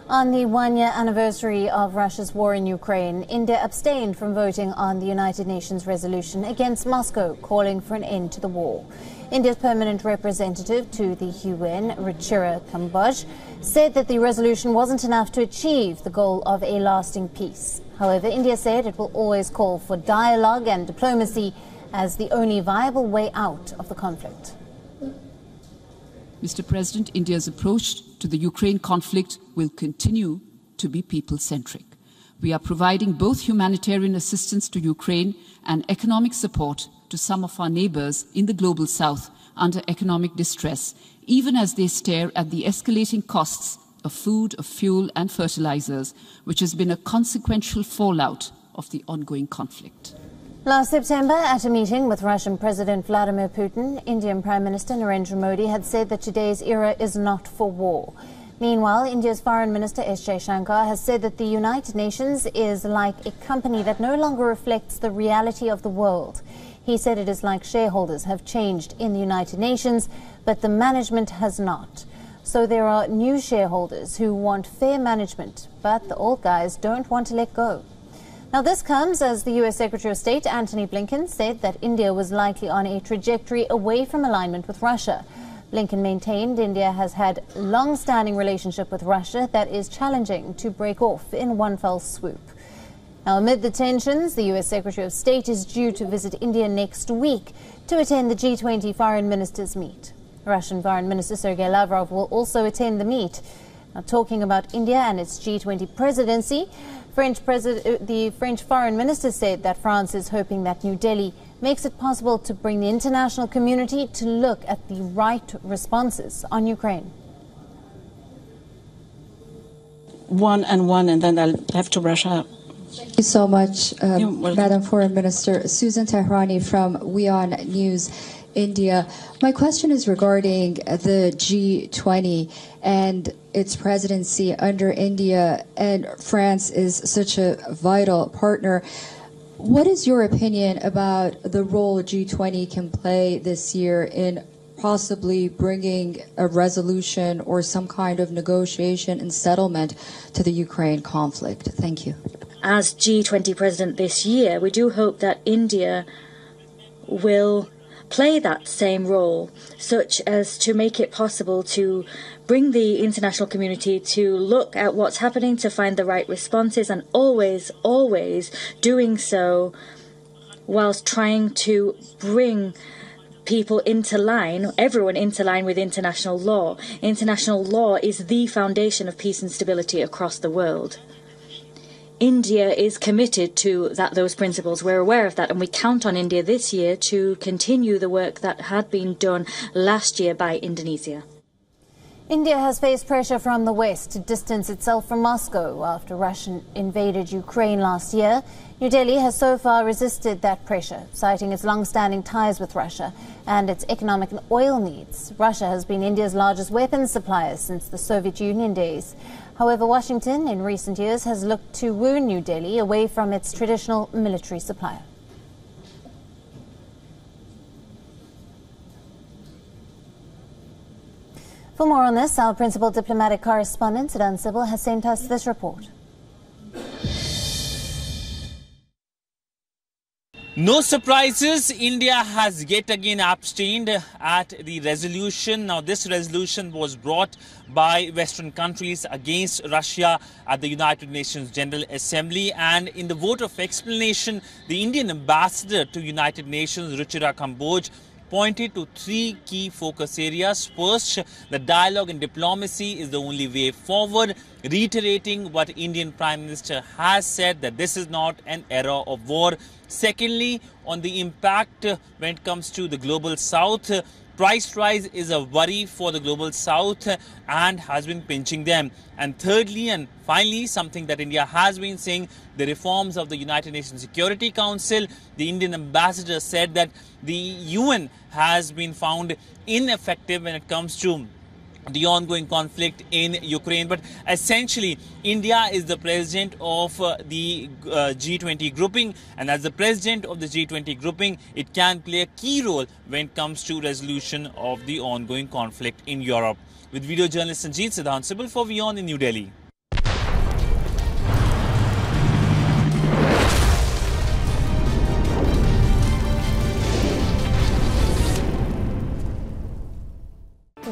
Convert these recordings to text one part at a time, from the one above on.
On the one-year anniversary of Russia's war in Ukraine, India abstained from voting on the United Nations resolution against Moscow calling for an end to the war. India's permanent representative to the UN, Ruchira Kamboj, said that the resolution wasn't enough to achieve the goal of a lasting peace. However, India said it will always call for dialogue and diplomacy as the only viable way out of the conflict. Mr. President, India's approach to the Ukraine conflict will continue to be people-centric. We are providing both humanitarian assistance to Ukraine and economic support to some of our neighbours in the global south under economic distress, even as they stare at the escalating costs of food, of fuel and fertilizers, which has been a consequential fallout of the ongoing conflict. Last September, at a meeting with Russian President Vladimir Putin, Indian Prime Minister Narendra Modi had said that today's era is not for war. Meanwhile, India's Foreign Minister S. Jaishankar has said that the United Nations is like a company that no longer reflects the reality of the world. He said it is like shareholders have changed in the United Nations, but the management has not. So there are new shareholders who want fair management, but the old guys don't want to let go. Now, this comes as the U.S. Secretary of State Antony Blinken said that India was likely on a trajectory away from alignment with Russia. Blinken maintained India has had a long-standing relationship with Russia that is challenging to break off in one fell swoop. Now, amid the tensions, the U.S. Secretary of State is due to visit India next week to attend the G20 foreign ministers' meet. Russian Foreign Minister Sergei Lavrov will also attend the meet. Now, talking about India and its G20 presidency, the French foreign minister said that France is hoping that New Delhi makes it possible to bring the international community to look at the right responses on Ukraine. One, and then I'll have to rush out. Thank you so much, Madam Foreign Minister. Susan Tehrani from WION News, India. My question is regarding the G20 and its presidency under India, and France is such a vital partner. What is your opinion about the role G20 can play this year in possibly bringing a resolution or some kind of negotiation and settlement to the Ukraine conflict? Thank you. As G20 president this year, we do hope that India will play that same role, such as to make it possible to bring the international community to look at what's happening, to find the right responses, and always doing so whilst trying to bring people into line, everyone into line with international law. International law is the foundation of peace and stability across the world. India is committed to those principles. We're aware of that, and we count on India this year to continue the work that had been done last year by Indonesia. India has faced pressure from the West to distance itself from Moscow after Russia invaded Ukraine last year. New Delhi has so far resisted that pressure, citing its long-standing ties with Russia and its economic and oil needs. Russia has been India's largest weapons supplier since the Soviet Union days. However, Washington in recent years has looked to woo New Delhi away from its traditional military supplier. For more on this, our principal diplomatic correspondent, Sudan Sybil, has sent us this report. No surprises, India has yet again abstained at the resolution. Now, this resolution was brought by Western countries against Russia at the United Nations General Assembly. And in the vote of explanation, the Indian ambassador to United Nations, Ruchira Kamboj, pointed to three key focus areas. First, the dialogue and diplomacy is the only way forward, reiterating what Indian Prime Minister has said, that this is not an era of war. Secondly, on the impact when it comes to the global south, price rise is a worry for the global south and has been pinching them. And thirdly and finally, something that India has been saying, the reforms of the United Nations Security Council. The Indian ambassador said that the UN has been found ineffective when it comes to the ongoing conflict in Ukraine. But essentially, India is the president of the G20 grouping, and as the president of the G20 grouping, it can play a key role when it comes to resolution of the ongoing conflict in Europe. With video journalist Sanjeet Siddhan Sybil for WION in New Delhi.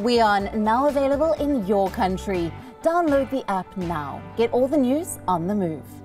WION, now available in your country. Download the app now. Get all the news on the move.